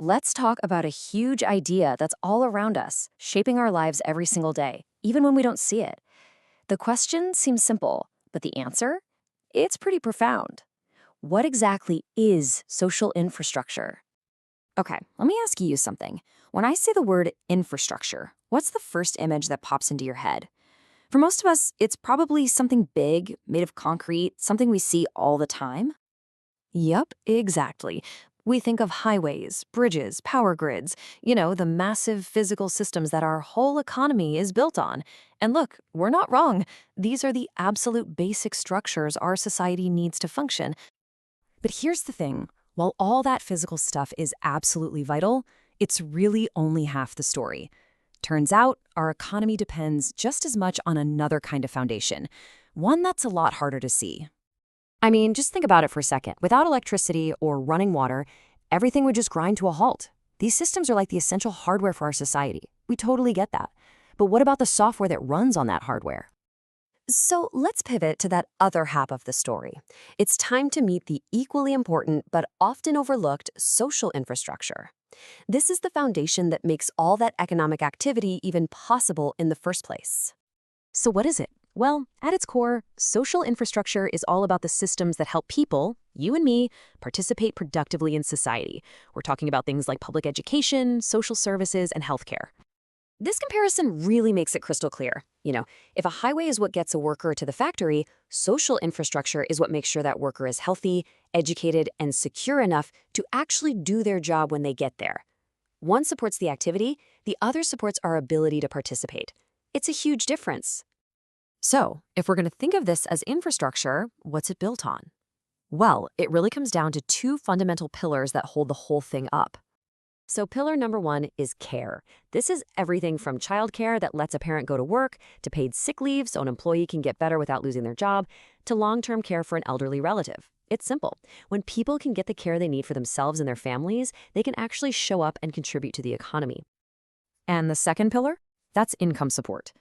let's talk about a huge idea that's all around us, shaping our lives every single day, even when we don't see it. The question seems simple, but the answer? It's pretty profound. What exactly is social infrastructure? Okay, let me ask you something. When I say the word infrastructure, what's the first image that pops into your head? For most of us, it's probably something big, made of concrete, something we see all the time. Yup, exactly. We think of highways, bridges, power grids, the massive physical systems that our whole economy is built on. And look, we're not wrong. These are the absolute basic structures our society needs to function. But here's the thing. While all that physical stuff is absolutely vital, it's really only half the story. Turns out, our economy depends just as much on another kind of foundation, one that's a lot harder to see. I mean, just think about it for a second. Without electricity or running water, everything would just grind to a halt. These systems are like the essential hardware for our society. We totally get that. But what about the software that runs on that hardware? So let's pivot to that other half of the story. It's time to meet the equally important but often overlooked social infrastructure. This is the foundation that makes all that economic activity even possible in the first place. So what is it? Well, at its core, social infrastructure is all about the systems that help people, you and me, participate productively in society. We're talking about things like public education, social services, and healthcare. This comparison really makes it crystal clear. If a highway is what gets a worker to the factory, social infrastructure is what makes sure that worker is healthy, educated, and secure enough to actually do their job when they get there. One supports the activity, the other supports our ability to participate. It's a huge difference. So, if we're going to think of this as infrastructure, what's it built on? Well, it really comes down to two fundamental pillars that hold the whole thing up. So pillar number one is care. This is everything from childcare that lets a parent go to work, to paid sick leave so an employee can get better without losing their job, to long-term care for an elderly relative. It's simple. When people can get the care they need for themselves and their families, they can actually show up and contribute to the economy. And the second pillar? That's income support.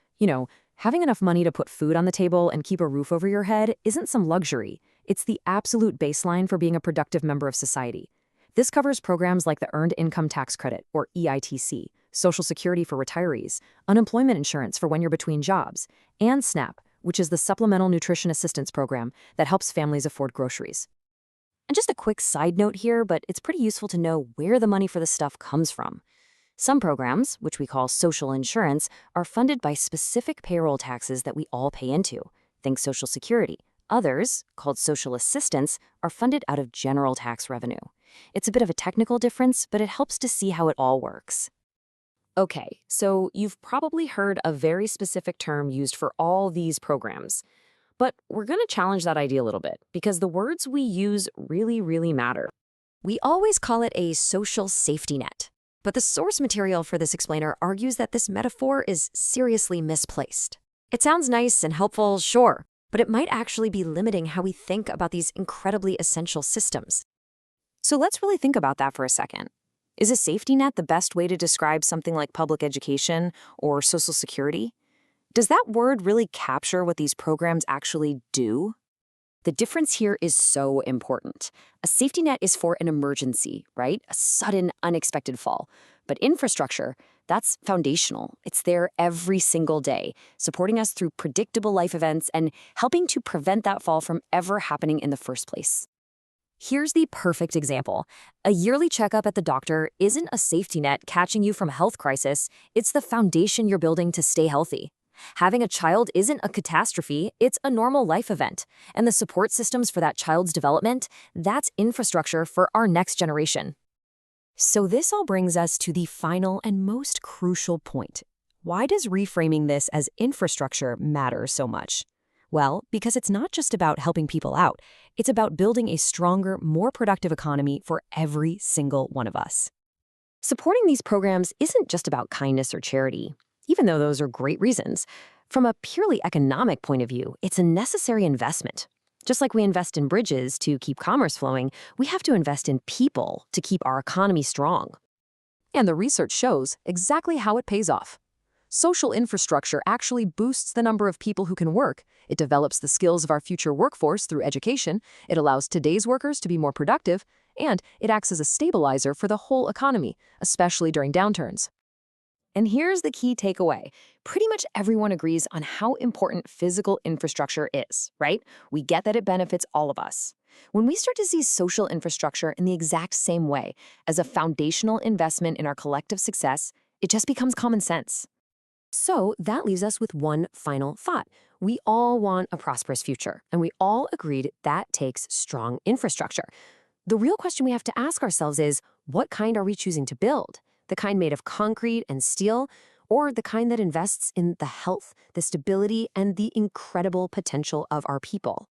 Having enough money to put food on the table and keep a roof over your head isn't some luxury. It's the absolute baseline for being a productive member of society. This covers programs like the Earned Income Tax Credit, or EITC, Social Security for retirees, unemployment insurance for when you're between jobs, and SNAP, which is the Supplemental Nutrition Assistance Program that helps families afford groceries. And just a quick side note here, but it's pretty useful to know where the money for this stuff comes from. Some programs, which we call social insurance, are funded by specific payroll taxes that we all pay into. Think Social Security. Others, called social assistance, are funded out of general tax revenue. It's a bit of a technical difference, but it helps to see how it all works. Okay, so you've probably heard a very specific term used for all these programs. But we're going to challenge that idea a little bit, because the words we use really, really matter. We always call it a social safety net. But the source material for this explainer argues that this metaphor is seriously misplaced. It sounds nice and helpful, sure, but it might actually be limiting how we think about these incredibly essential systems. So let's really think about that for a second. Is a safety net the best way to describe something like public education or Social Security? Does that word really capture what these programs actually do? The difference here is so important. A safety net is for an emergency, right? A sudden, unexpected fall. But infrastructure, that's foundational. It's there every single day, supporting us through predictable life events and helping to prevent that fall from ever happening in the first place. Here's the perfect example. A yearly checkup at the doctor isn't a safety net catching you from a health crisis. It's the foundation you're building to stay healthy. Having a child isn't a catastrophe, it's a normal life event. And the support systems for that child's development, that's infrastructure for our next generation. So this all brings us to the final and most crucial point. Why does reframing this as infrastructure matter so much? Well, because it's not just about helping people out. It's about building a stronger, more productive economy for every single one of us. Supporting these programs isn't just about kindness or charity, even though those are great reasons. From a purely economic point of view, it's a necessary investment. Just like we invest in bridges to keep commerce flowing, we have to invest in people to keep our economy strong. And the research shows exactly how it pays off. Social infrastructure actually boosts the number of people who can work. It develops the skills of our future workforce through education. It allows today's workers to be more productive. and it acts as a stabilizer for the whole economy, especially during downturns. And here's the key takeaway. Pretty much everyone agrees on how important physical infrastructure is, right? We get that it benefits all of us. When we start to see social infrastructure in the exact same way as a foundational investment in our collective success, it just becomes common sense. So that leaves us with one final thought. We all want a prosperous future, and we all agreed that takes strong infrastructure. The real question we have to ask ourselves is, what kind are we choosing to build? The kind made of concrete and steel, or the kind that invests in the health, the stability, and the incredible potential of our people?